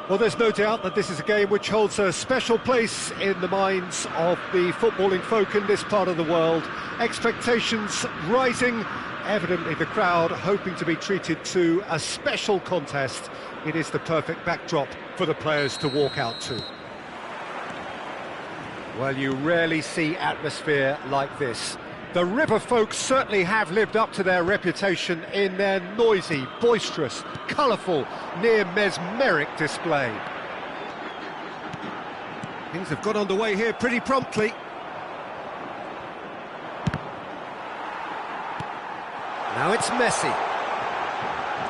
Well, there's no doubt that this is a game which holds a special place in the minds of the footballing folk in this part of the world. Expectations rising, evidently the crowd hoping to be treated to a special contest. It is the perfect backdrop for the players to walk out to. Well, you rarely see atmosphere like this. The River folk certainly have lived up to their reputation in their noisy, boisterous, colourful, near-mesmeric display. Things have got underway here pretty promptly. Now it's Messi.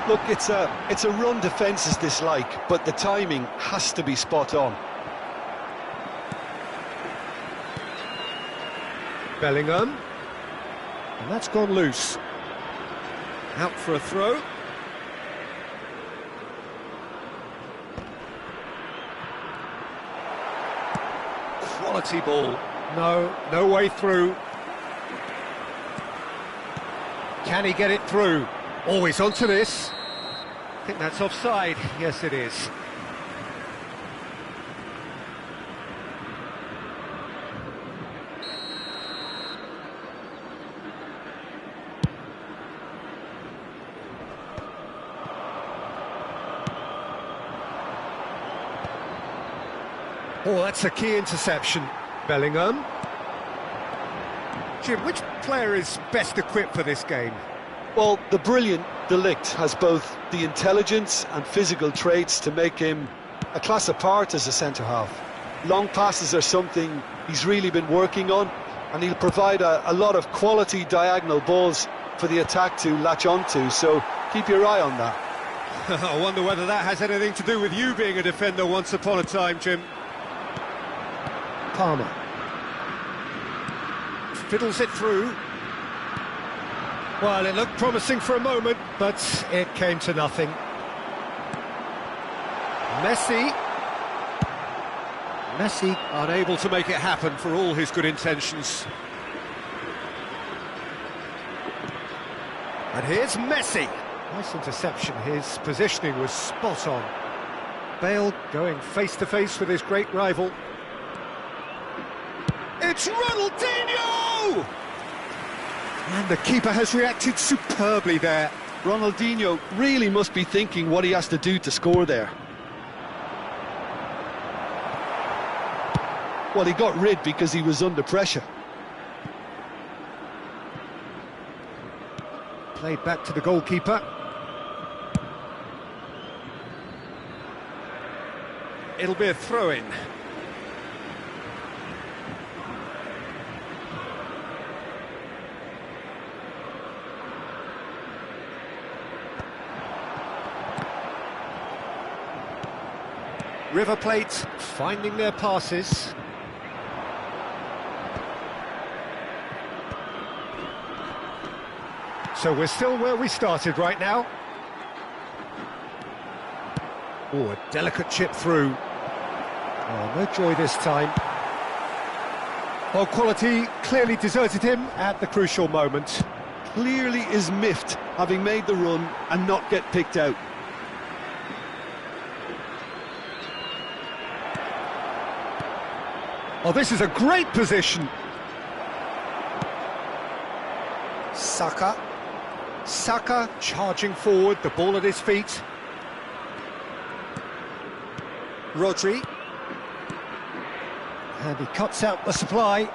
Look, it's a run defence is dislike, but the timing has to be spot on. Bellingham. And that's gone loose. Out for a throw. Quality ball. No way through. Can he get it through? Always onto this. I think that's offside. Yes, it is. Oh, that's a key interception. Bellingham. Jim, which player is best equipped for this game? Well, the brilliant De Ligt has both the intelligence and physical traits to make him a class apart as a centre-half. Long passes are something he's really been working on, and he'll provide a lot of quality diagonal balls for the attack to latch onto, so keep your eye on that. I wonder whether that has anything to do with you being a defender once upon a time, Jim. Palmer. Fiddles it through. Well, it looked promising for a moment, but it came to nothing. Messi unable to make it happen for all his good intentions. And here's Messi. Nice interception. His positioning was spot on. Bale going face-to-face with his great rival. It's Ronaldinho! And the keeper has reacted superbly there. Ronaldinho really must be thinking what he has to do to score there. Well, he got rid because he was under pressure. Played back to the goalkeeper. It'll be a throw-in. River Plate finding their passes. So we're still where we started right now. Oh, a delicate chip through. Oh, no joy this time. Well, quality clearly deserted him at the crucial moment. Clearly is miffed, having made the run and not get picked out. Oh, this is a great position. Saka charging forward, the ball at his feet. Rodri. And he cuts out the supply.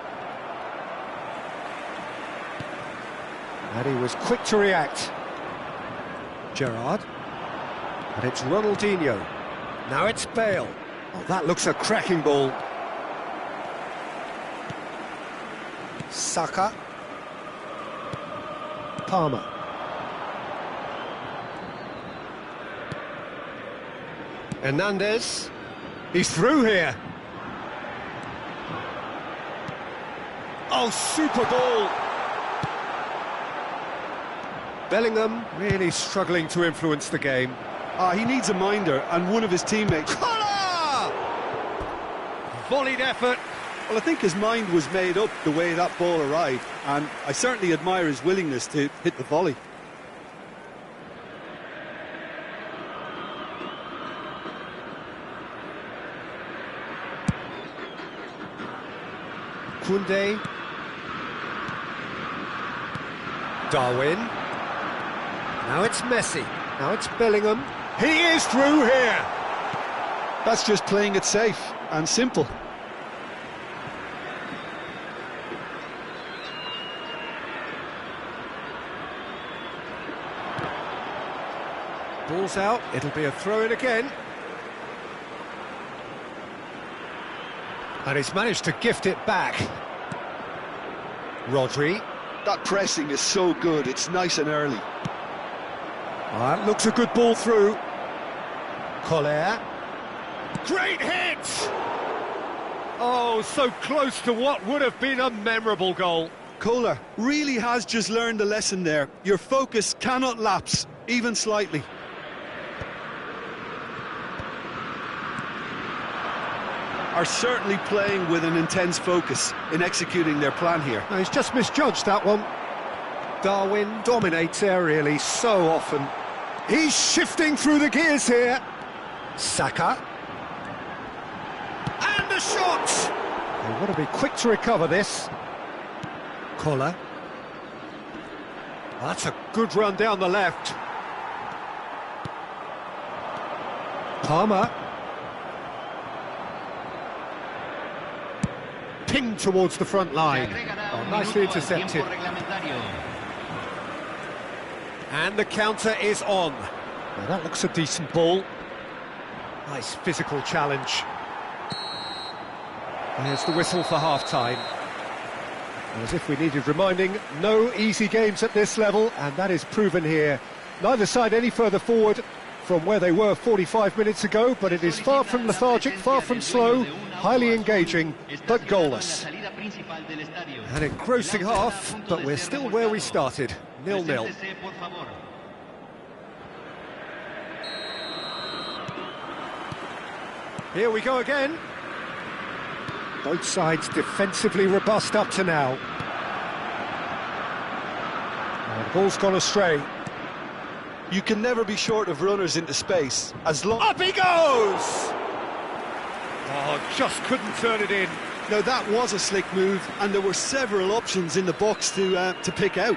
And he was quick to react. Gerrard. And it's Ronaldinho. Now it's Bale. Oh, that looks a cracking ball. Saka. Palmer. Hernandez. He's through here. Oh, super goal! Bellingham really struggling to influence the game. He needs a minder, and one of his teammates... Collar! Volleyed effort. Well, I think his mind was made up the way that ball arrived, and I certainly admire his willingness to hit the volley. Koundé. Darwin. Now it's Messi. Now it's Bellingham. He is through here. That's just playing it safe and simple. Ball's out. It'll be a throw-in again. And he's managed to gift it back. Rodri. That pressing is so good, it's nice and early. That looks a good ball through. Collar. Great hit! Oh, so close to what would have been a memorable goal. Kohler really has just learned a lesson there. Your focus cannot lapse, even slightly. Are certainly playing with an intense focus in executing their plan here. No, he's just misjudged that one. Darwin dominates aerially so often. He's shifting through the gears here. Saka. And a shot! They want to be quick to recover this. Koller. That's a good run down the left. Palmer. Pinged towards the front line. Oh, nicely intercepted. And the counter is on. Now that looks a decent ball. Nice physical challenge. There's the whistle for half-time. As if we needed reminding, no easy games at this level, and that is proven here. Neither side any further forward from where they were 45 minutes ago, but it is far from lethargic, far from slow, highly engaging, but goalless. An engrossing half, but we're still where we started, 0-0. Here we go again. Both sides defensively robust up to now. And the ball's gone astray. You can never be short of runners into space, as long... Up he goes! Oh, just couldn't turn it in. Now that was a slick move, and there were several options in the box to pick out.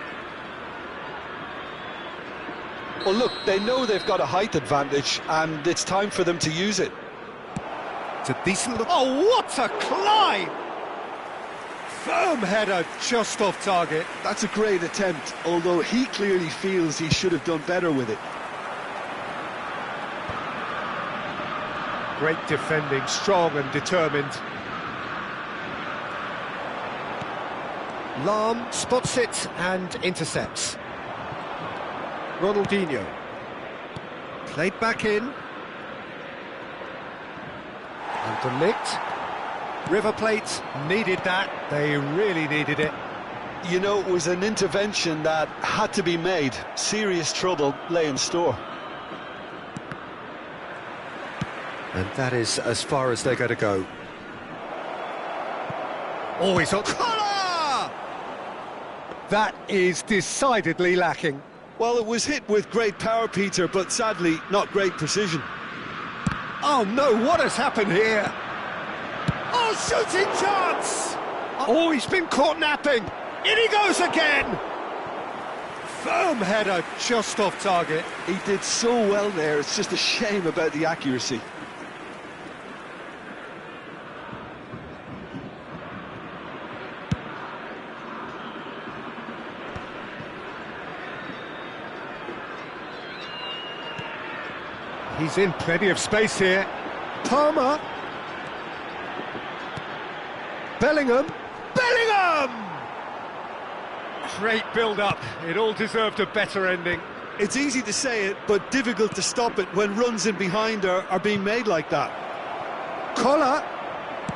Well, look, they know they've got a height advantage, and it's time for them to use it. It's a decent look. Oh, what a climb! Firm header just off target. That's a great attempt, although he clearly feels he should have done better with it. Great defending, strong and determined. Lahm spots it and intercepts. Ronaldinho. Played back in. And de Ligt. River Plate needed that. They really needed it. You know, it was an intervention that had to be made. Serious trouble lay in store. And that is as far as they're going to go. Oh, he's on. Koller! That is decidedly lacking. Well, it was hit with great power, Peter, but sadly not great precision. Oh no, what has happened here? Oh, shooting chance! Oh, he's been caught napping. In he goes again! Firm header just off target. He did so well there, it's just a shame about the accuracy. He's in plenty of space here. Palmer. Bellingham. Bellingham! Great build-up. It all deserved a better ending. It's easy to say it, but difficult to stop it when runs in behind are being made like that. Koller.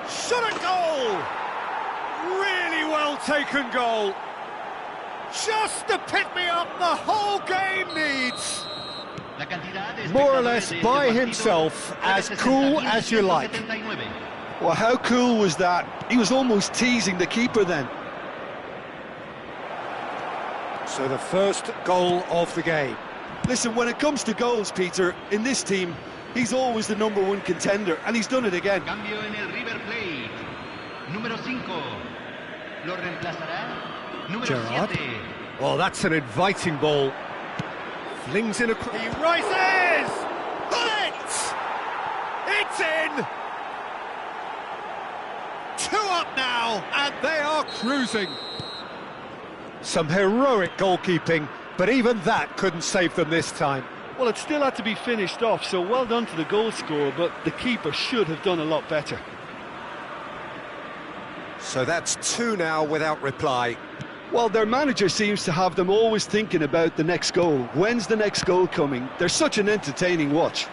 Shot a goal! Really well taken goal. Just to pick me up the whole game needs. More or less by himself, as cool as you like. Well, how cool was that? He was almost teasing the keeper then. So the first goal of the game. Listen, when it comes to goals, Peter, in this team, he's always the #1 contender, and he's done it again. Cambio en el River Plate. Número 5. Lo reemplazará. Número Gerrard. 7. Oh, that's an inviting ball. Flings in a... He rises! Got it! It's in! 2 up now, and they are cruising. Some heroic goalkeeping, but even that couldn't save them this time. Well, it still had to be finished off, so well done to the goal scorer, but the keeper should have done a lot better. So that's 2 now without reply. Well, their manager seems to have them always thinking about the next goal. When's the next goal coming? They're such an entertaining watch.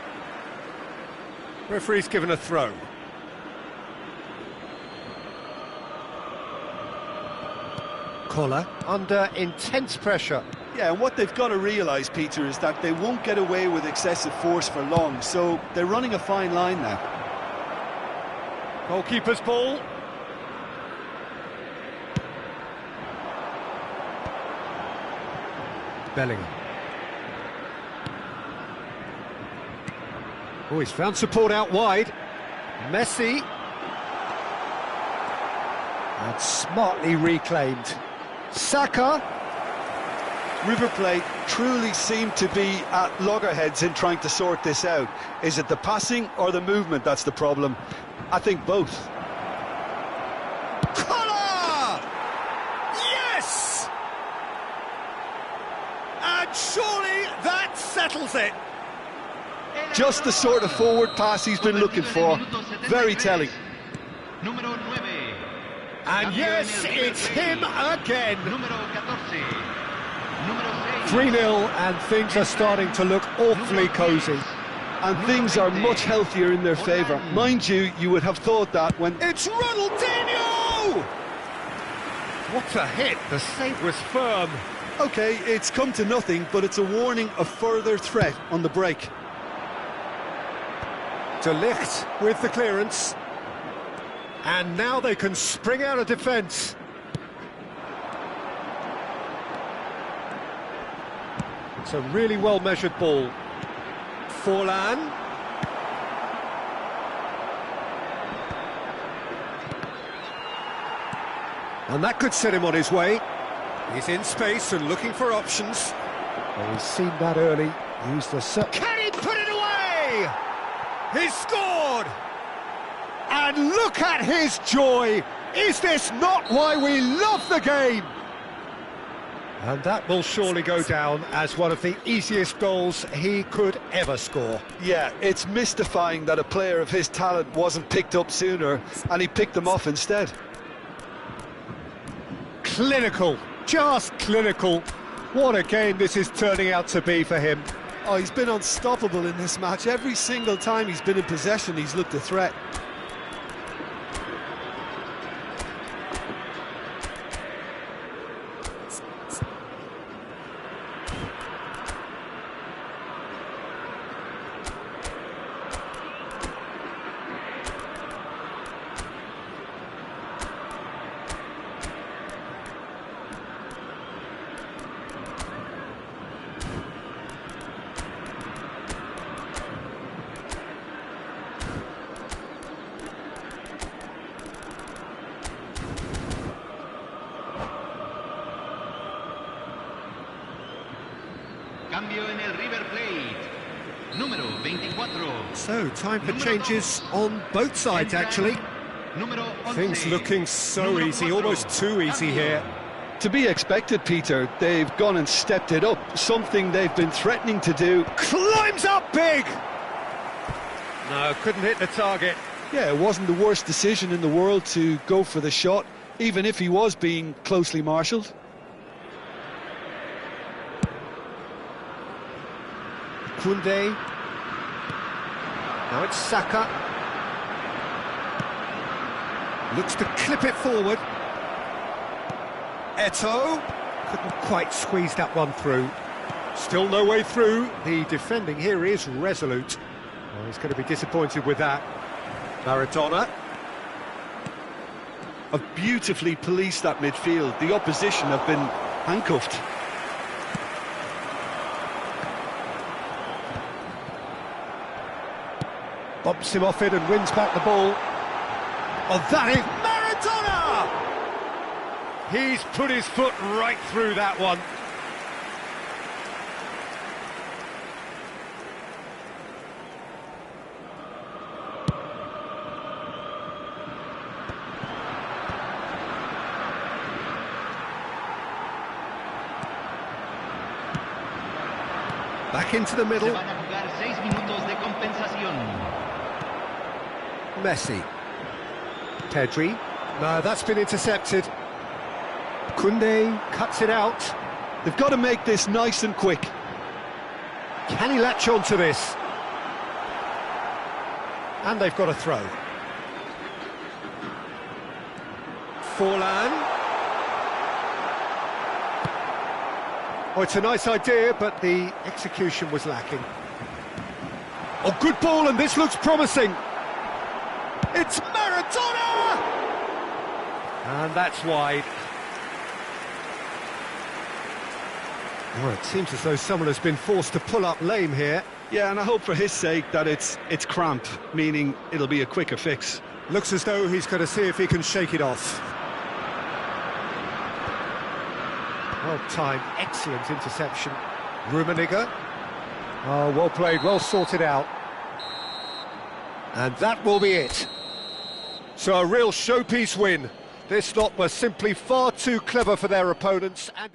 Referee's given a throw. Koller under intense pressure. Yeah, and what they've got to realise, Peter, is that they won't get away with excessive force for long, so they're running a fine line now. Goalkeeper's ball. Bellingham. Oh, he's found support out wide. Messi. And smartly reclaimed. Saka. River Plate truly seem to be at loggerheads in trying to sort this out. Is it the passing or the movement that's the problem? I think both. Collar! Yes! And surely that settles it. Just the sort of forward pass he's been looking for. Very telling. And yes, it's him again. 3-0, and things are starting to look awfully cosy. And things are much healthier in their favour. Mind you, you would have thought that when... It's Ronaldinho! What a hit, the save was firm. OK, it's come to nothing, but it's a warning of further threat on the break. De Ligt with the clearance. And now they can spring out of defence. It's a really well-measured ball. Forlan. And that could set him on his way. He's in space and looking for options. Well, he's seen that early. Used the... Can he put it away? He's scored! And look at his joy! Is this not why we love the game? And that will surely go down as one of the easiest goals he could ever score. Yeah, it's mystifying that a player of his talent wasn't picked up sooner, and he picked them off instead. Clinical, just clinical. What a game this is turning out to be for him. Oh, he's been unstoppable in this match. Every single time he's been in possession, he's looked a threat. Cambio en el River Plate. Número 24. So, time for changes on both sides, actually. Número 11. Things looking so Número easy, 4. almost too easy here. To be expected, Peter. They've gone and stepped it up, something they've been threatening to do. Climbs up big! No, couldn't hit the target. Yeah, it wasn't the worst decision in the world to go for the shot, even if he was being closely marshalled. Koundé. Now it's Saka. Looks to clip it forward. Eto'o. Couldn't quite squeeze that one through. Still no way through. The defending here is resolute. Well, he's going to be disappointed with that. Maradona. Have beautifully policed that midfield. The opposition have been handcuffed. Bumps him off it and wins back the ball. Oh, that is Maradona! He's put his foot right through that one. Back into the middle. Se van a jugar 6 minutos de compensación. Messi. Pedri. No, that's been intercepted. Koundé cuts it out. They've got to make this nice and quick. Can he latch on to this? And they've got a throw. Forlan. Oh, it's a nice idea, but the execution was lacking. Oh, good ball, and this looks promising. It's Maradona! And that's wide. Well, it seems as though someone has been forced to pull up lame here. Yeah, and I hope for his sake that it's cramp, meaning it'll be a quicker fix. Looks as though he's going to see if he can shake it off. Well timed, excellent interception. Rummenigge. Oh, well played, well sorted out. And that will be it. So a real showpiece win. This lot were simply far too clever for their opponents. And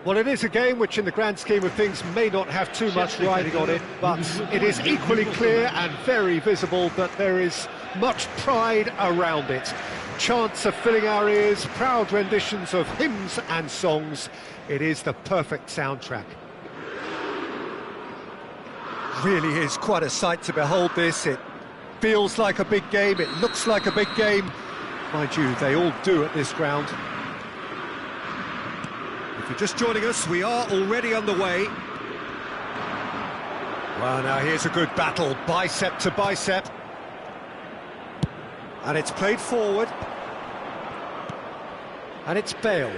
well, it is a game which in the grand scheme of things may not have too much riding on it, but it is equally clear and very visible that there is much pride around it. Chants are filling our ears, proud renditions of hymns and songs. It is the perfect soundtrack. Really is quite a sight to behold this. It feels like a big game, it looks like a big game. Mind you, they all do at this ground. If you're just joining us, we are already underway. Well, now here's a good battle, bicep to bicep. And it's played forward. And it's Bale.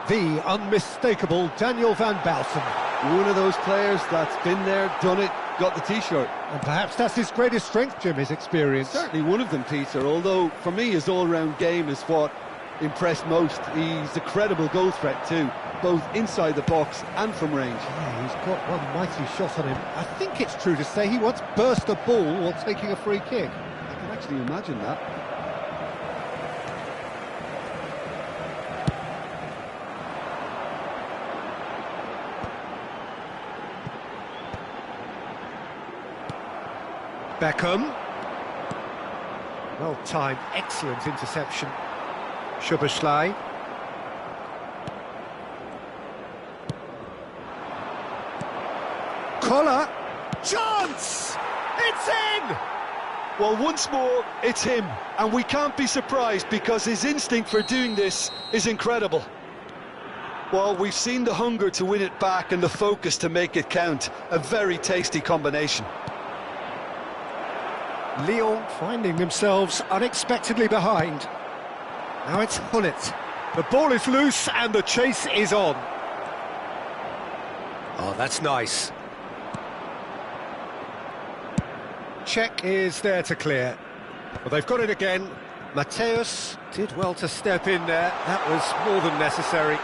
The unmistakable Daniel van Baalsen. One of those players that's been there, done it, got the T-shirt. And perhaps that's his greatest strength, Jim, his experience. Certainly one of them, Peter, although for me his all-round game is what impressed most. He's a credible goal threat too, both inside the box and from range. Yeah, he's got one mighty shot on him. I think it's true to say he once burst a ball while taking a free kick. I can actually imagine that. Beckham. Well timed, excellent interception. Szoboszlai. Collar, chance! It's in! Well, once more, it's him, and we can't be surprised because his instinct for doing this is incredible. Well, we've seen the hunger to win it back and the focus to make it count. A very tasty combination. Lyon finding themselves unexpectedly behind. Now it's Hullet. The ball is loose and the chase is on. Oh, that's nice. Check is there to clear. Well, they've got it again. Mateus did well to step in there. That was more than necessary.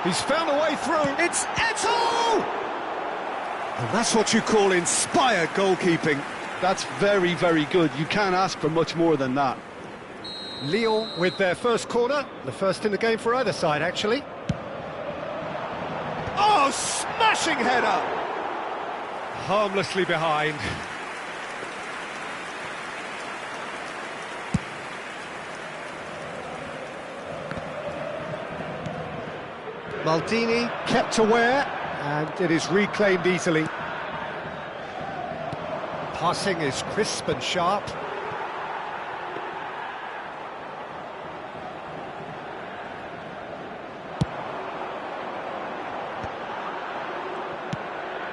He's found a way through. It's Eto'o! And that's what you call inspired goalkeeping. That's very, very good. You can't ask for much more than that. Lyon with their first corner. The first in the game for either side, actually. Oh, smashing header! Harmlessly behind. Maldini kept aware, and it is reclaimed easily. Passing is crisp and sharp.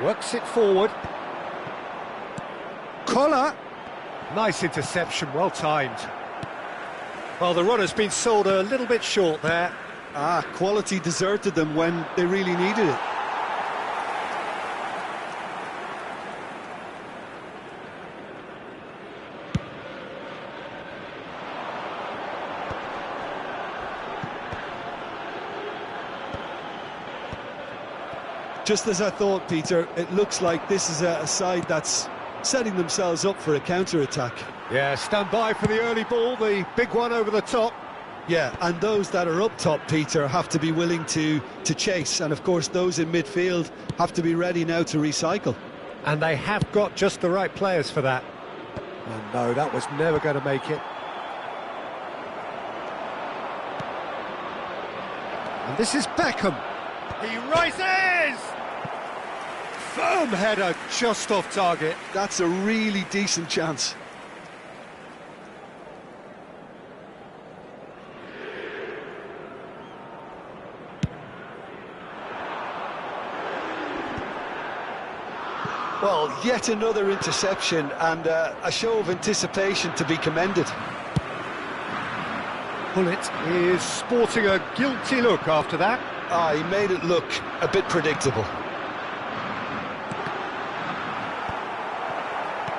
Works it forward. Collar. Nice interception, well timed. Well, the run has been sold a little bit short there. Quality deserted them when they really needed it. Just as I thought, Peter, it looks like this is a side that's setting themselves up for a counter-attack. Yeah, stand by for the early ball, the big one over the top. Yeah, and those that are up top, Peter, have to be willing to chase. And, of course, those in midfield have to be ready now to recycle. And they have got just the right players for that. And no, that was never going to make it. And this is Beckham. He rises! Firm header just off target. That's a really decent chance. Well, yet another interception and a show of anticipation to be commended. Hullet is sporting a guilty look after that. He made it look a bit predictable.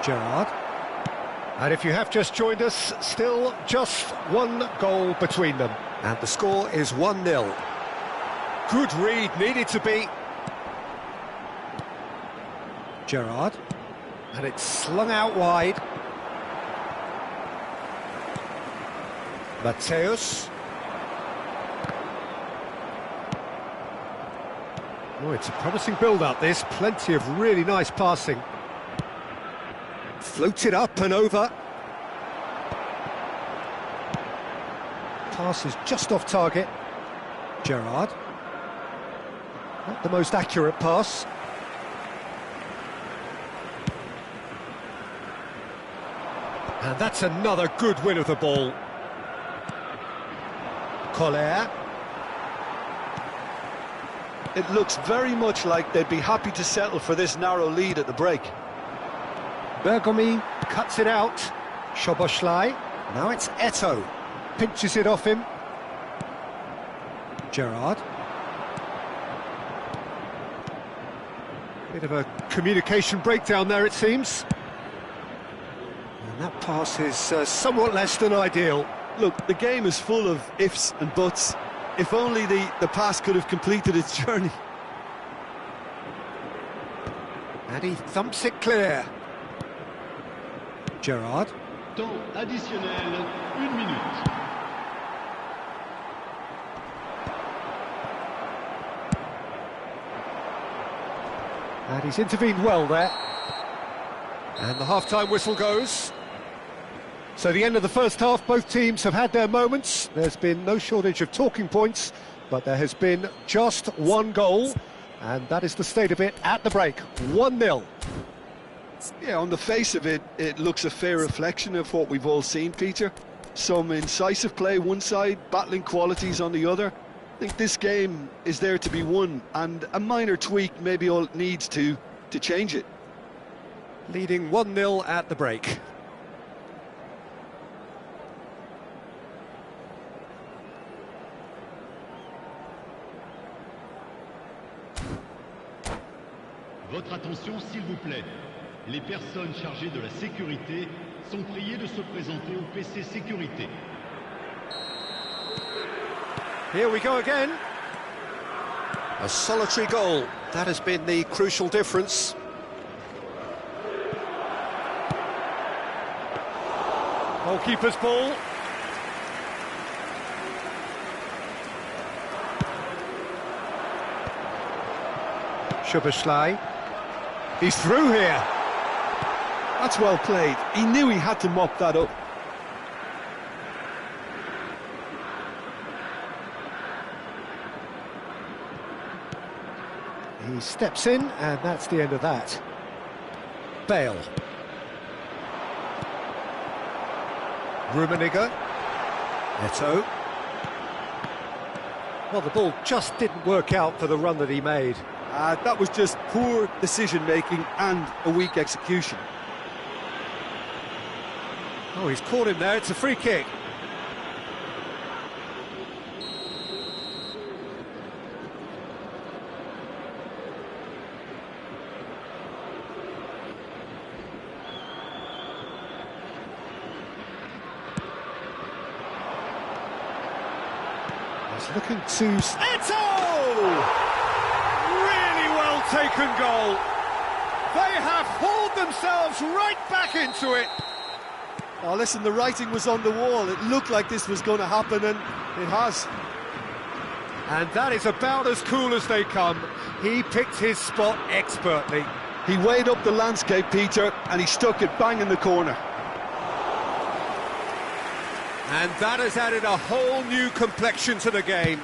Gerrard. And if you have just joined us, still just one goal between them. And the score is 1-0. Good read, needed to be. Gerrard, and it's slung out wide. Mateus. Oh, it's a promising build-up, this. Plenty of really nice passing. Floated up and over. Pass is just off target. Gerrard. Not the most accurate pass. And that's another good win of the ball. Collar. It looks very much like they'd be happy to settle for this narrow lead at the break. Bergomi cuts it out. Szoboszlai. Now it's Eto'o. Pinches it off him. Gerrard. Bit of a communication breakdown there, it seems. And that pass is somewhat less than ideal. Look, the game is full of ifs and buts. If only the pass could have completed its journey. And he thumps it clear. Gerrard. Temps additionnel, 1 minute. And he's intervened well there. And the half-time whistle goes. So the end of the first half, both teams have had their moments. There's been no shortage of talking points, but there has been just one goal. And that is the state of it at the break. 1-0. Yeah, on the face of it, it looks a fair reflection of what we've all seen, Peter. Some incisive play one side, battling qualities on the other. I think this game is there to be won, and a minor tweak maybe all it needs to change it. Leading 1-0 at the break. Votre attention, s'il vous plaît. Les personnes chargées de la sécurité sont priées de se présenter au PC sécurité. Here we go again. A solitary goal. That has been the crucial difference. Goalkeeper's ball. Szoboszlai. He's through here. That's well played. He knew he had to mop that up. He steps in, and that's the end of that. Bale. Rummenigge. Neto. Well, the ball just didn't work out for the run that he made. That was just poor decision-making and a weak execution. Oh, he's caught him there. It's a free kick. He's looking to... Eto! Really well taken goal. They have hauled themselves right back into it. Oh, listen, the writing was on the wall. It looked like this was going to happen, and it has. And that is about as cool as they come. He picked his spot expertly. He weighed up the landscape, Peter, and he stuck it bang in the corner. And that has added a whole new complexion to the game.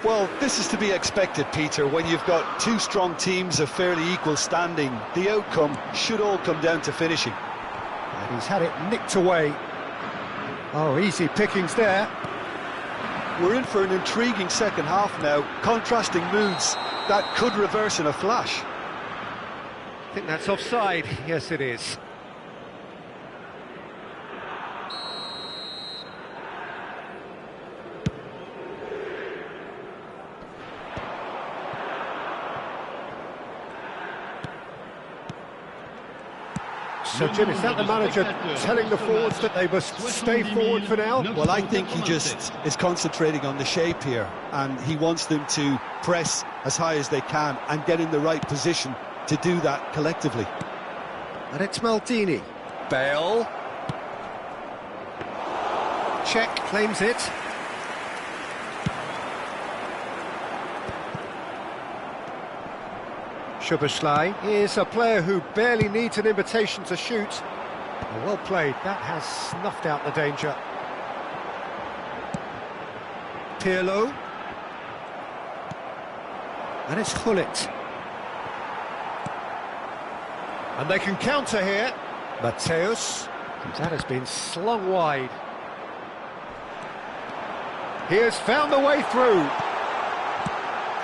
Well, this is to be expected, Peter, when you've got two strong teams of fairly equal standing. The outcome should all come down to finishing. And he's had it nicked away. Oh, easy pickings there. We're in for an intriguing second half now. Contrasting moods that could reverse in a flash. I think that's offside. Yes, it is. So, Jim, is that the manager telling the forwards that they must stay forward for now? Well, I think he just is concentrating on the shape here, and he wants them to press as high as they can and get in the right position to do that collectively. And it's Maldini. Bale. Czech claims it. Szoboszlai is a player who barely needs an invitation to shoot. Well played, that has snuffed out the danger. Pirlo. And it's Gullit. And they can counter here. Mateus. That has been slung wide. He has found the way through.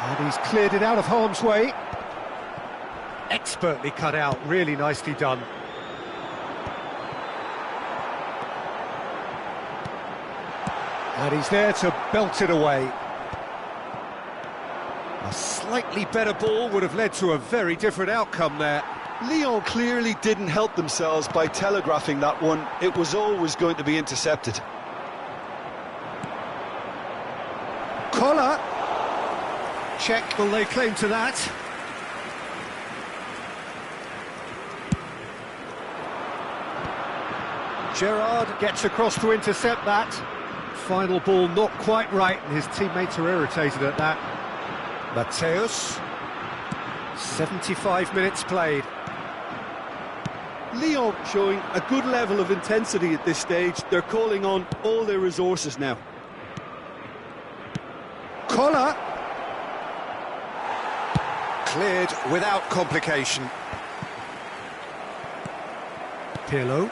And he's cleared it out of harm's way. Expertly cut out, really nicely done. And he's there to belt it away. A slightly better ball would have led to a very different outcome there. Lyon clearly didn't help themselves by telegraphing that one. It was always going to be intercepted. Collar. Czech will lay claim to that. Gerrard gets across to intercept that. Final ball not quite right, and his teammates are irritated at that. Mateus. 75 minutes played. Lyon showing a good level of intensity at this stage. They're calling on all their resources now. Collar. Cleared without complication. Pirlo.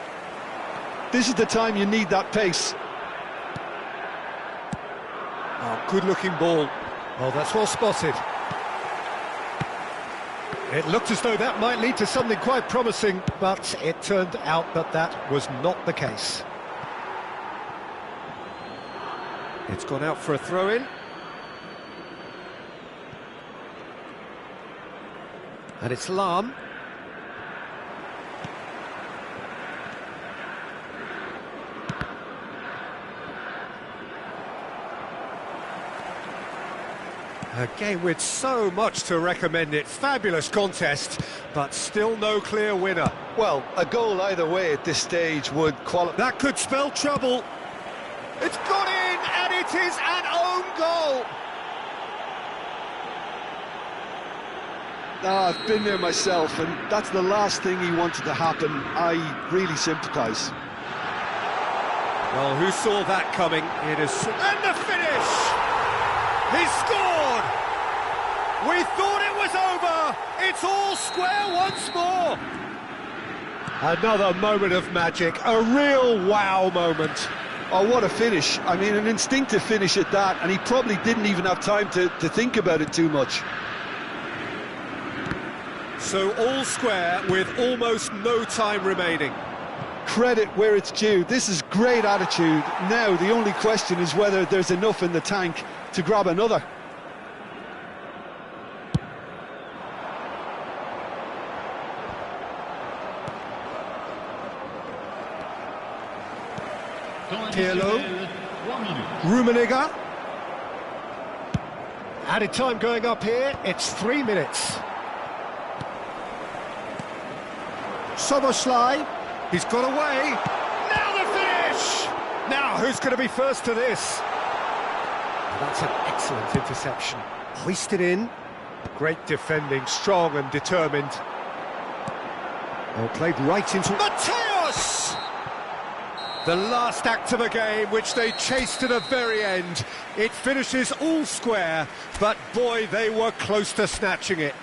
This is the time you need that pace. Oh, good-looking ball. Oh, that's well spotted. It looked as though that might lead to something quite promising, but it turned out that that was not the case. It's gone out for a throw-in. And it's Lahm. A game with so much to recommend it. Fabulous contest, but still no clear winner. Well, a goal either way at this stage would qualify. That could spell trouble. It's gone in, and it is an own goal. I've been there myself, and that's the last thing he wanted to happen. I really sympathise. Well, who saw that coming? It is... And the finish! He scored! We thought it was over! It's all square once more! Another moment of magic, a real wow moment. Oh, what a finish. I mean, an instinctive finish at that, and he probably didn't even have time to think about it too much. So all square with almost no time remaining. Credit where it's due. This is great attitude. Now the only question is whether there's enough in the tank to grab another. Pirlo, Rummenigge. Added time going up here, it's 3 minutes. Soboslai, he's got away. Now the finish! Now who's going to be first to this? That's an excellent interception. Hoisted in. Great defending, strong and determined. Oh, played right into... Mateus! The last act of a game, which they chased to the very end. It finishes all square, but boy, they were close to snatching it.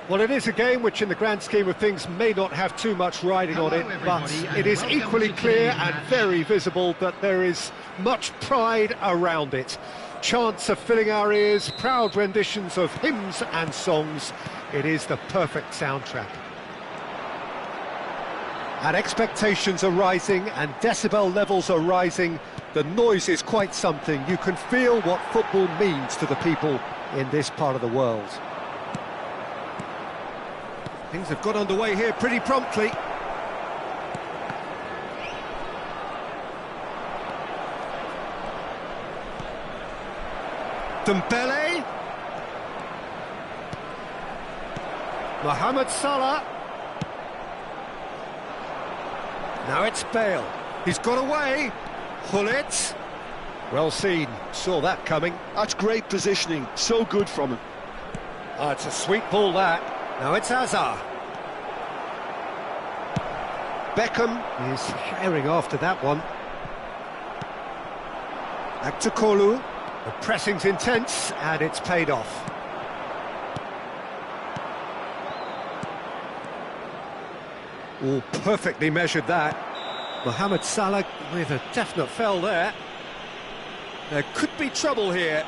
Well, it is a game which in the grand scheme of things may not have too much riding on it, but it is equally clear and very visible that there is much pride around it. Chants are filling our ears, proud renditions of hymns and songs. It is the perfect soundtrack. And expectations are rising and decibel levels are rising. The noise is quite something. You can feel what football means to the people in this part of the world. Things have got underway here pretty promptly. Dembele. Mohamed Salah. Now it's Bale. He's got away. Hullet. Well seen. Saw that coming. That's great positioning. So good from him. Oh, it's a sweet ball, that. Now it's Hazard. Beckham is herring after that one. Back to Kolu. The pressing's intense, and it's paid off. Oh, perfectly measured that. Mohamed Salah with a definite foul there. There could be trouble here,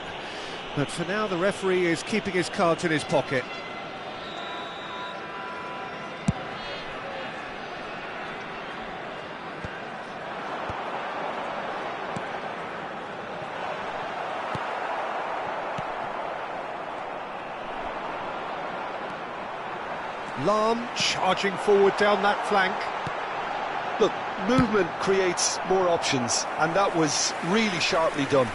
but for now the referee is keeping his cards in his pocket. Lahm charging forward down that flank. Look, movement creates more options, and that was really sharply done.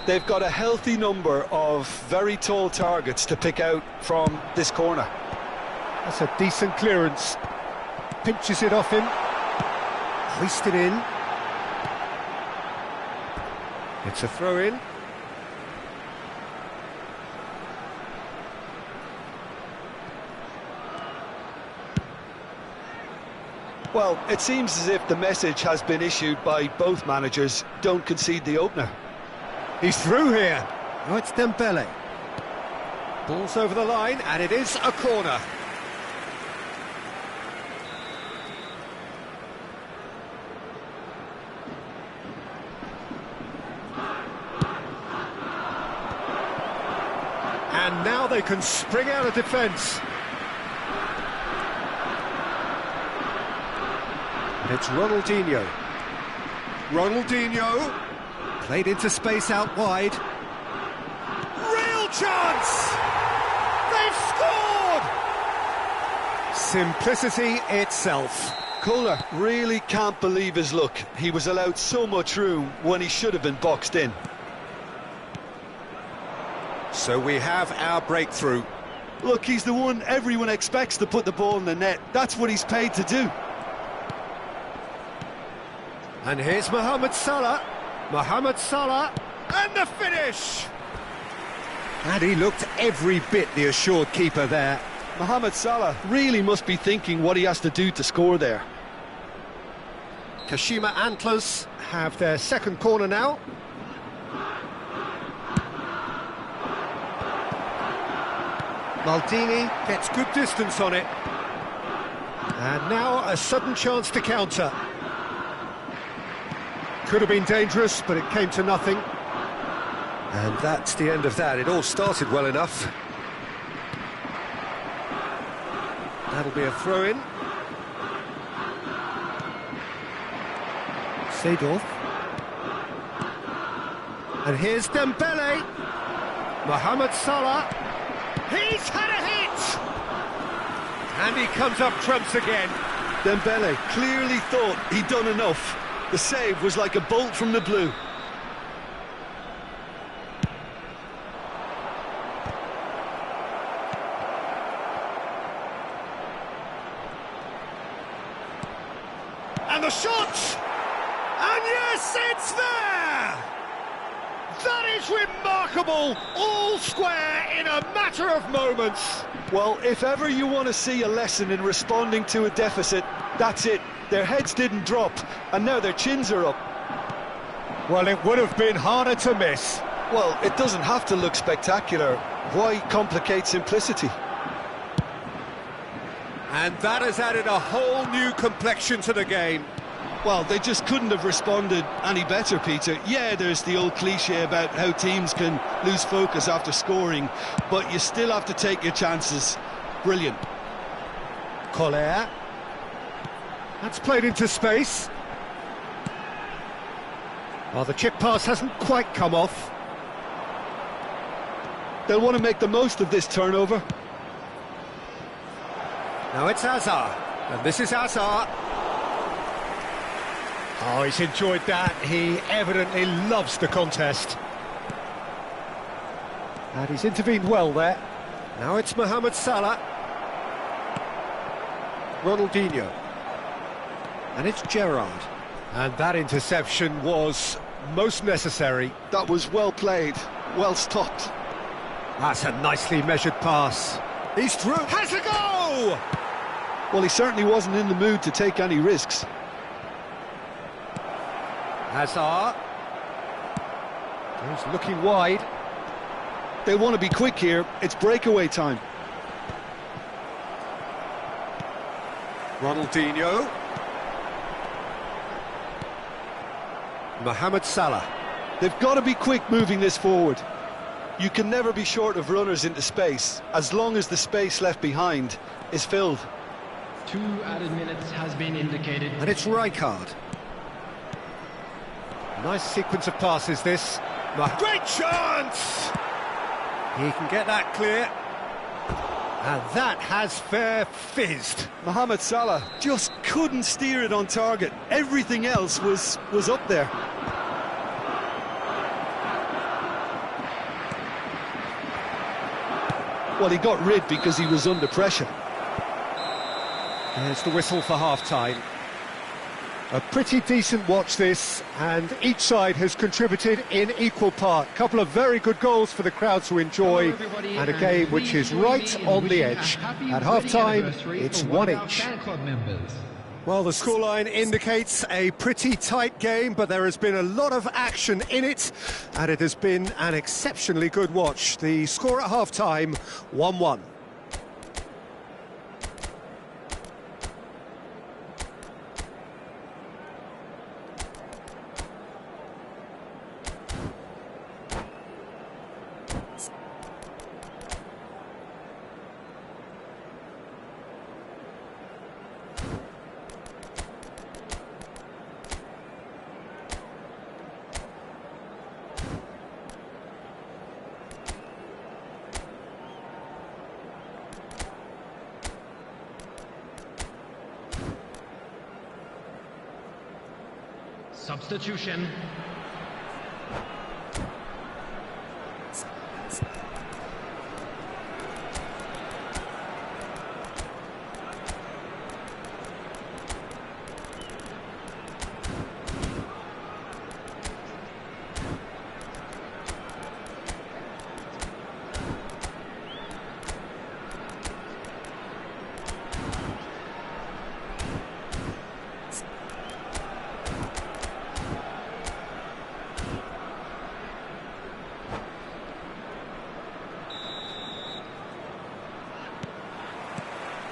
They've got a healthy number of very tall targets to pick out from this corner. That's a decent clearance. Pinches it off him. Hoisted in. It's a throw-in. Well, it seems as if the message has been issued by both managers: don't concede the opener. He's through here. Oh, it's Dembele. Ball's over the line, and it is a corner. And now they can spring out of defence. And it's Ronaldinho. Ronaldinho. Played into space out wide. Real chance! They've scored! Simplicity itself. Kohler really can't believe his luck. He was allowed so much room when he should have been boxed in. So we have our breakthrough. Look, he's the one everyone expects to put the ball in the net. That's what he's paid to do. And here's Mohamed Salah. Mohamed Salah, and the finish! And he looked every bit the assured keeper there. Mohamed Salah really must be thinking what he has to do to score there. Kashima Antlers have their second corner now. Maldini gets good distance on it. And now a sudden chance to counter. Could have been dangerous, but it came to nothing. And that's the end of that. It all started well enough. That'll be a throw-in. Seedorf. And here's Dembele. Mohamed Salah. He's had a hit! And he comes up trumps again. Dembele clearly thought he'd done enough. The save was like a bolt from the blue. And the shot! And yes, it's there! That is remarkable! All square in a matter of moments. Well, if ever you want to see a lesson in responding to a deficit, that's it. Their heads didn't drop, and now their chins are up. Well, it would have been harder to miss. Well, it doesn't have to look spectacular. Why complicate simplicity? And that has added a whole new complexion to the game. Well, they just couldn't have responded any better, Peter. Yeah, there's the old cliche about how teams can lose focus after scoring, but you still have to take your chances. Brilliant. Collier. That's played into space. Well, the chip pass hasn't quite come off. They'll want to make the most of this turnover. Now it's Hazard, and this is Hazard. Oh, he's enjoyed that. He evidently loves the contest. And he's intervened well there. Now it's Mohamed Salah. Ronaldinho. And it's Gerrard. And that interception was most necessary. That was well played, well stopped. That's a nicely measured pass. He's through. Has a go! Well, he certainly wasn't in the mood to take any risks. Hazard. He's looking wide. They want to be quick here. It's breakaway time. Ronaldinho. Mohamed Salah. They've got to be quick moving this forward. You can never be short of runners into space, as long as the space left behind is filled. 2 added minutes has been indicated. And it's Rijkaard. Nice sequence of passes, this. Great chance! He can get that clear. And that has fair fizzed. Mohamed Salah just couldn't steer it on target. Everything else was up there. Well, he got rid because he was under pressure. There's the whistle for half-time. A pretty decent watch this, and each side has contributed in equal part. Couple of very good goals for the crowd to enjoy, and a game which is right on the edge. At half-time, it's 1 each. Well, the scoreline indicates a pretty tight game, but there has been a lot of action in it, and it has been an exceptionally good watch. The score at half-time, 1-1. Substitution.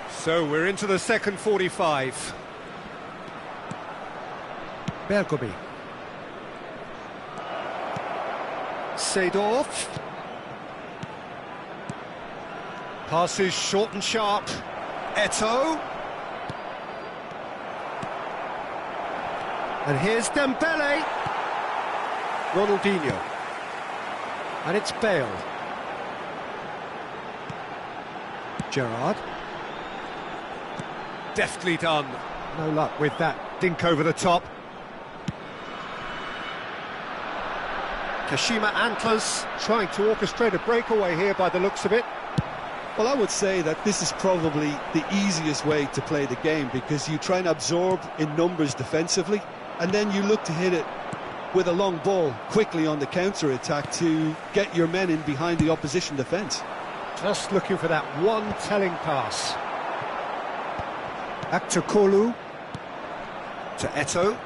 So we're into the second 45. Bergomi. Seedorf. Passes short and sharp. Eto'o. And here's Dembele. Ronaldinho. And it's Bale. Gerrard. Deftly done. No luck with that dink over the top. Kashima Antlers trying to orchestrate a breakaway here by the looks of it. Well, I would say that this is probably the easiest way to play the game, because you try and absorb in numbers defensively, and then you look to hit it with a long ball quickly on the counter-attack to get your men in behind the opposition defence. Just looking for that one telling pass. Back to Kolu. To Eto'o.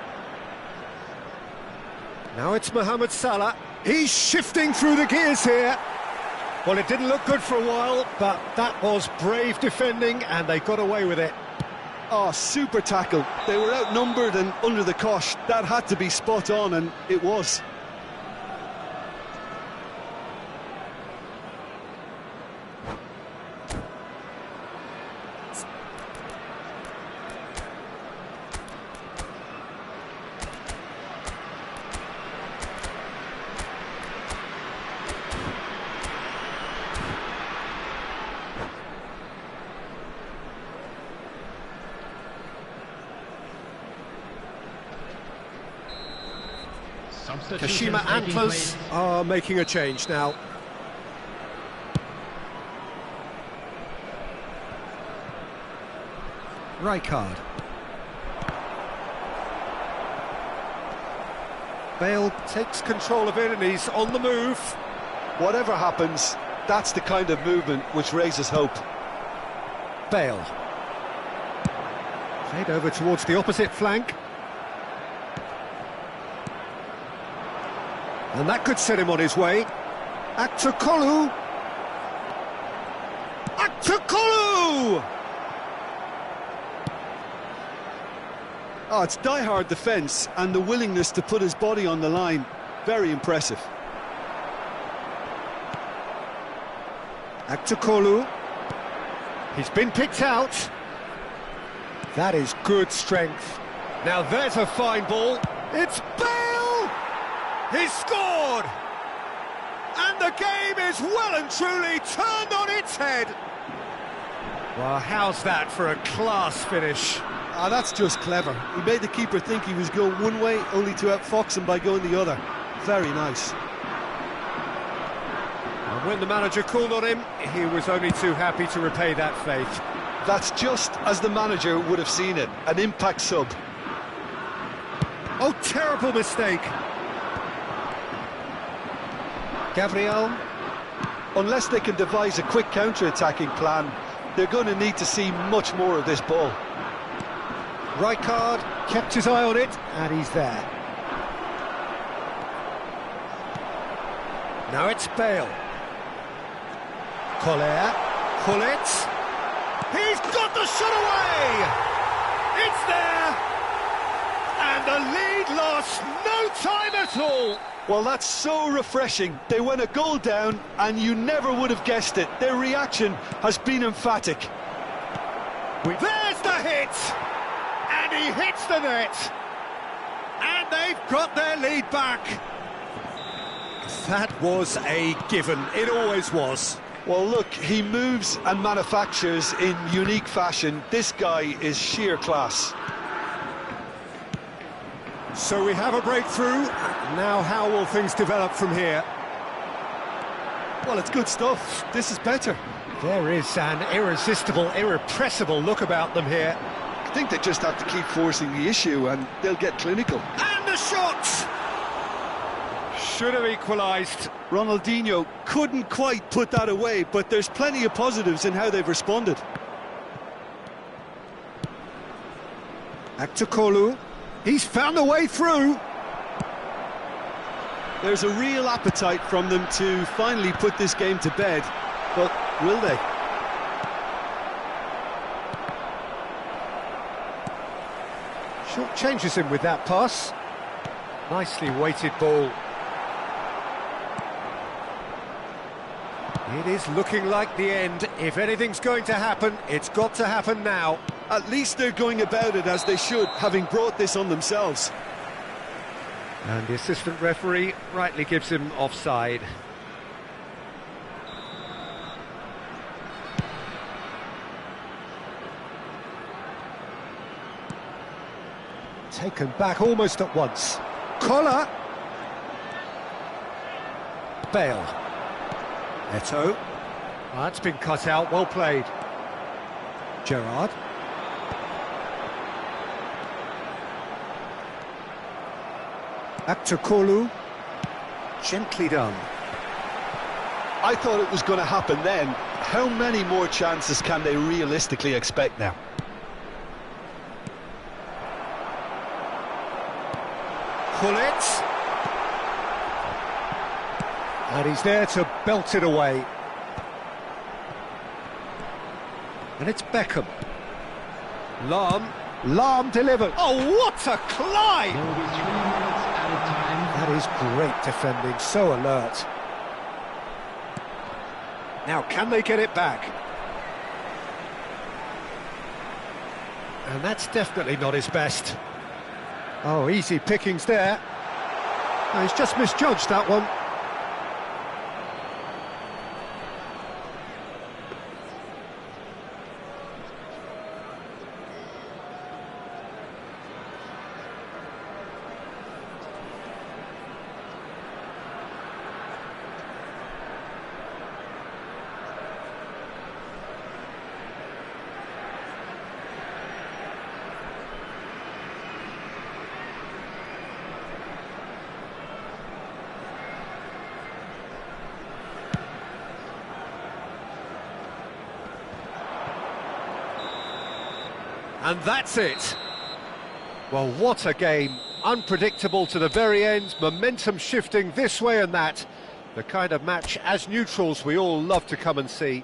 Now it's Mohamed Salah. He's shifting through the gears here. Well, it didn't look good for a while, but that was brave defending, and they got away with it. Oh, super tackle. They were outnumbered and under the cosh. That had to be spot on, and it was. Kashima Antlers are making a change now. Rijkaard. Bale takes control of it and he's on the move. Whatever happens, that's the kind of movement which raises hope. Bale. Played over towards the opposite flank. And that could set him on his way. Kolu. Kolu! Oh, it's die-hard defence and the willingness to put his body on the line. Very impressive. Kolu. He's been picked out. That is good strength. Now there's a fine ball. It's Bale! He's scored! And the game is well and truly turned on its head. Well, how's that for a class finish? Ah, that's just clever. He made the keeper think he was going one way, only to outfox him by going the other. Very nice. And when the manager called on him, he was only too happy to repay that faith. That's just as the manager would have seen it, an impact sub. Oh, terrible mistake. Gabriel. Unless they can devise a quick counter-attacking plan, they're going to need to see much more of this ball. Rijkaard kept his eye on it, and he's there. Now it's Bale. Collier. Pullet. He's got the shot away! It's there! And the lead lost no time at all! Well, that's so refreshing. They went a goal down, and you never would have guessed it. Their reaction has been emphatic. There's the hit! And he hits the net! And they've got their lead back! That was a given. It always was. Well, look, he moves and manufactures in unique fashion. This guy is sheer class. So we have a breakthrough. Now how will things develop from here? Well, it's good stuff. This is better. There is an irresistible, irrepressible look about them here. I think they just have to keep forcing the issue and they'll get clinical. And the shot! Should have equalised. Ronaldinho couldn't quite put that away, but there's plenty of positives in how they've responded. Kolu. He's found a way through. There's a real appetite from them to finally put this game to bed, but will they? Short changes him with that pass. Nicely weighted ball. It is looking like the end. If anything's going to happen, it's got to happen now. At least they're going about it as they should, having brought this on themselves. And the assistant referee rightly gives him offside. Taken back almost at once. Collar. Bale. Eto'o. That's been cut out, well played. Gerrard. Back to Kolu. Gently done. I thought it was going to happen then. How many more chances can they realistically expect now? Pull it. And he's there to belt it away. And it's Beckham. Lahm delivered. Oh, what a climb! There will be 3 minutes added time. That is great defending, so alert. Now, can they get it back? And that's definitely not his best. Oh, easy pickings there. No, he's just misjudged that one. And that's it. Well, what a game. Unpredictable to the very end, momentum shifting this way and that. The kind of match, as neutrals, we all love to come and see.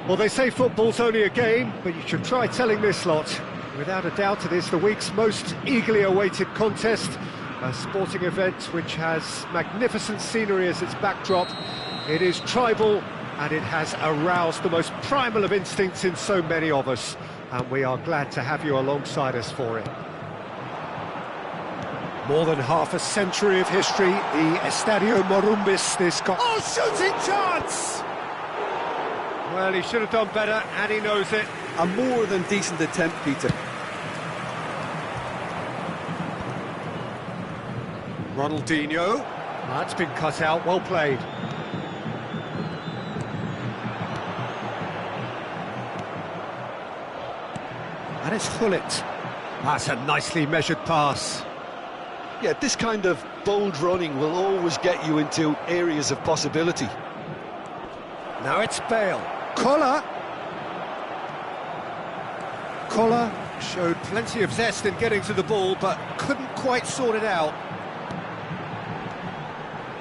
Well, they say football's only a game, but you should try telling this lot. Without a doubt, it is the week's most eagerly awaited contest, a sporting event which has magnificent scenery as its backdrop. It is tribal, and it has aroused the most primal of instincts in so many of us, and we are glad to have you alongside us for it. More than half a century of history, the Estadio Morumbis, this got... Oh, shooting chance! Well, he should have done better, and he knows it. A more than decent attempt, Peter. Ronaldinho. That's been cut out, well played. And it's Hullet. That's a nicely measured pass. Yeah, this kind of bold running will always get you into areas of possibility. Now it's Bale. Collar showed plenty of zest in getting to the ball, but couldn't quite sort it out.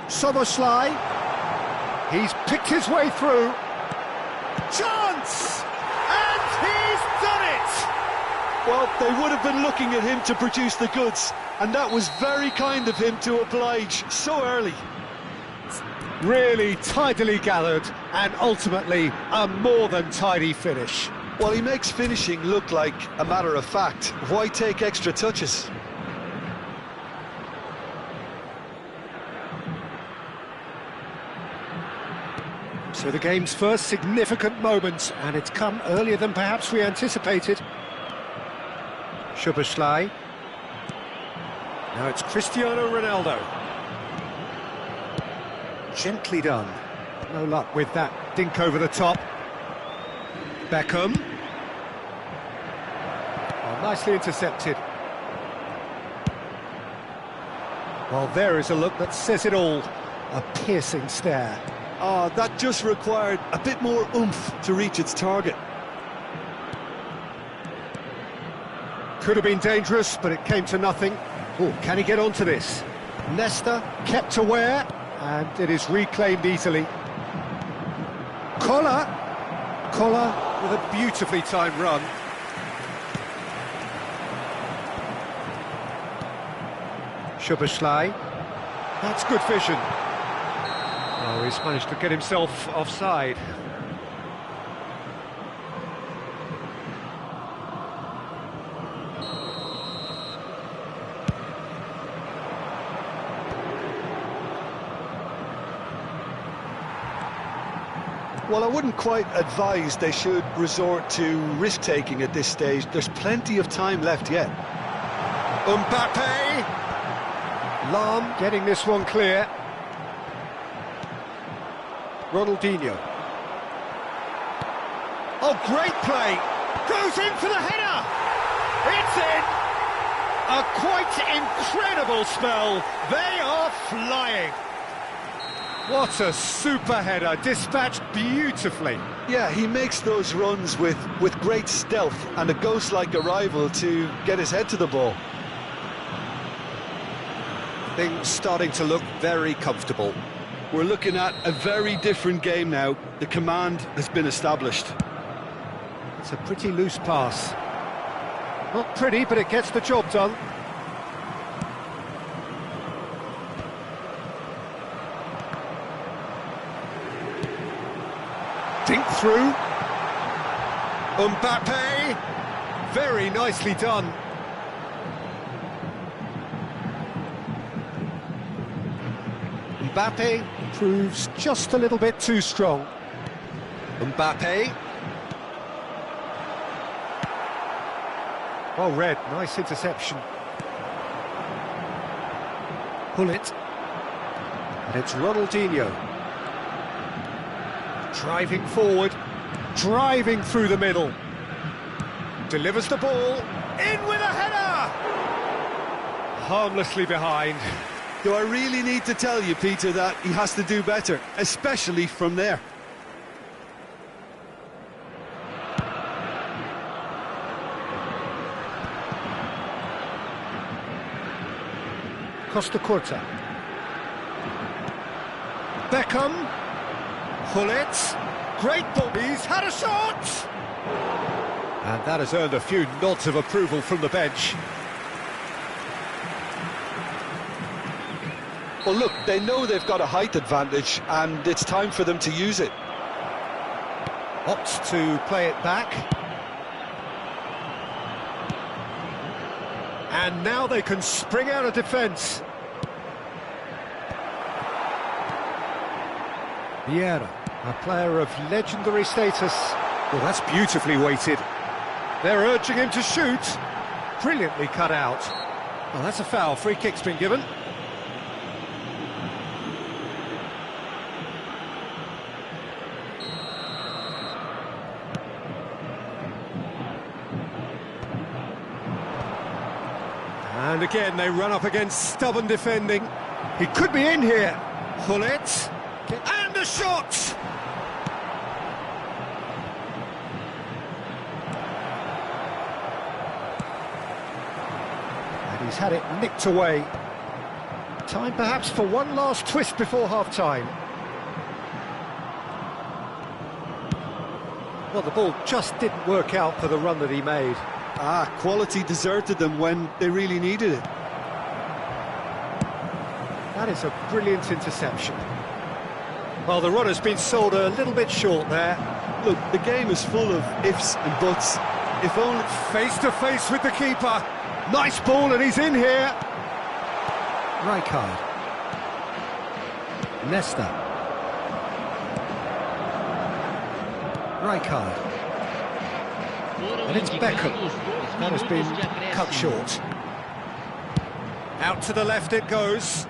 Soboslai. He's picked his way through. Chance! And he's done it! Well, they would have been looking at him to produce the goods, and that was very kind of him to oblige so early. Really tidily gathered, and ultimately a more than tidy finish. Well, he makes finishing look like a matter of fact. Why take extra touches? So the game's first significant moment, and it's come earlier than perhaps we anticipated. Szoboszlai. Now it's Cristiano Ronaldo. Gently done. No luck with that dink over the top. Beckham. Oh, nicely intercepted. Well, there is a look that says it all. A piercing stare. Oh, that just required a bit more oomph to reach its target. Could have been dangerous, but it came to nothing. Oh, can he get onto this? Nesta kept aware, and it is reclaimed easily. Collar with a beautifully timed run. Szoboszlai. That's good vision. Oh, he's managed to get himself offside. Well, I wouldn't quite advise they should resort to risk-taking at this stage. There's plenty of time left yet. Mbappe! Lam getting this one clear. Ronaldinho. Oh, great play! Goes in for the header! It's in! A quite incredible spell. They are flying. What a super header, dispatched beautifully. Yeah, he makes those runs with great stealth and a ghost-like arrival to get his head to the ball. Things starting to look very comfortable. We're looking at a very different game now. The command has been established. It's a pretty loose pass. Not pretty, but it gets the job done. Dink through. Mbappe. Very nicely done. Mbappe proves just a little bit too strong. Mbappe. Well read, nice interception. Pull it. And it's Ronaldinho. Driving forward, driving through the middle. Delivers the ball, in with a header! Harmlessly behind. Do I really need to tell you, Peter, that he has to do better, especially from there? Costa Curta. Beckham. Pull it. Great ball. He's had a shot! And that has earned a few nods of approval from the bench. Well, look, they know they've got a height advantage, and it's time for them to use it. Opts to play it back. And now they can spring out of defence. Vieira, a player of legendary status. Well, that's beautifully weighted. They're urging him to shoot. Brilliantly cut out. Well, that's a foul. Free kick's been given. And again, they run up against stubborn defending. He could be in here. Hullet. And a shot! And he's had it nicked away. Time perhaps for one last twist before half-time. Well, the ball just didn't work out for the run that he made. Quality deserted them when they really needed it. That is a brilliant interception. Well, the runner's been sold a little bit short there. Look, the game is full of ifs and buts. If only... Face to face with the keeper. Nice ball, and he's in here. Rijkaard. Nesta. Rijkaard. And it's Beckham. That has been cut short. Out to the left it goes.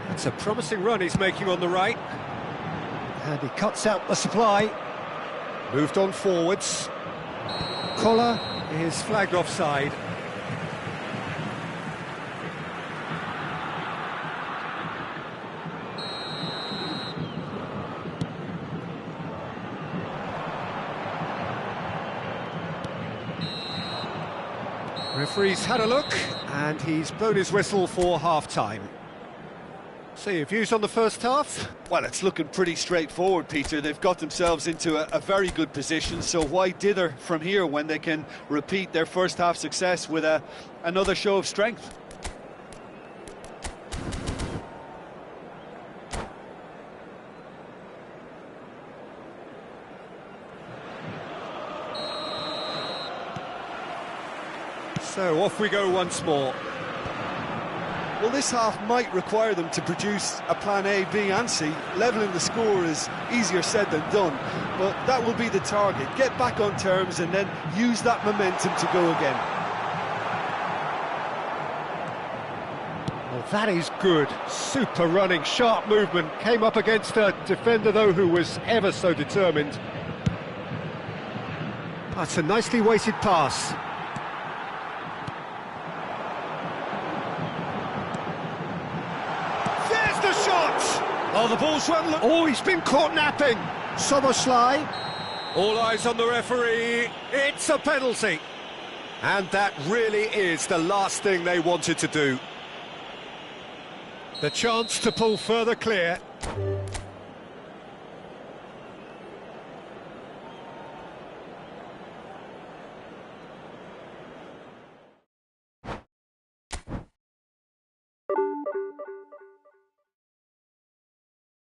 That's a promising run he's making on the right. And he cuts out the supply. Moved on forwards. Collar is flagged offside. Referee's had a look, and he's blown his whistle for half-time. So your views on the first half? Well, it's looking pretty straightforward, Peter. They've got themselves into a very good position, so why dither from here when they can repeat their first half success with another show of strength? So off we go once more. Well, this half might require them to produce a plan A, B and C. Levelling the score is easier said than done, but that will be the target. Get back on terms and then use that momentum to go again. Well, that is good. Super running, sharp movement. Came up against a defender, though, who was ever so determined. That's a nicely weighted pass. Oh, the ball's run. Oh, he's been caught napping. Soboslai. All eyes on the referee. It's a penalty. And that really is the last thing they wanted to do. The chance to pull further clear.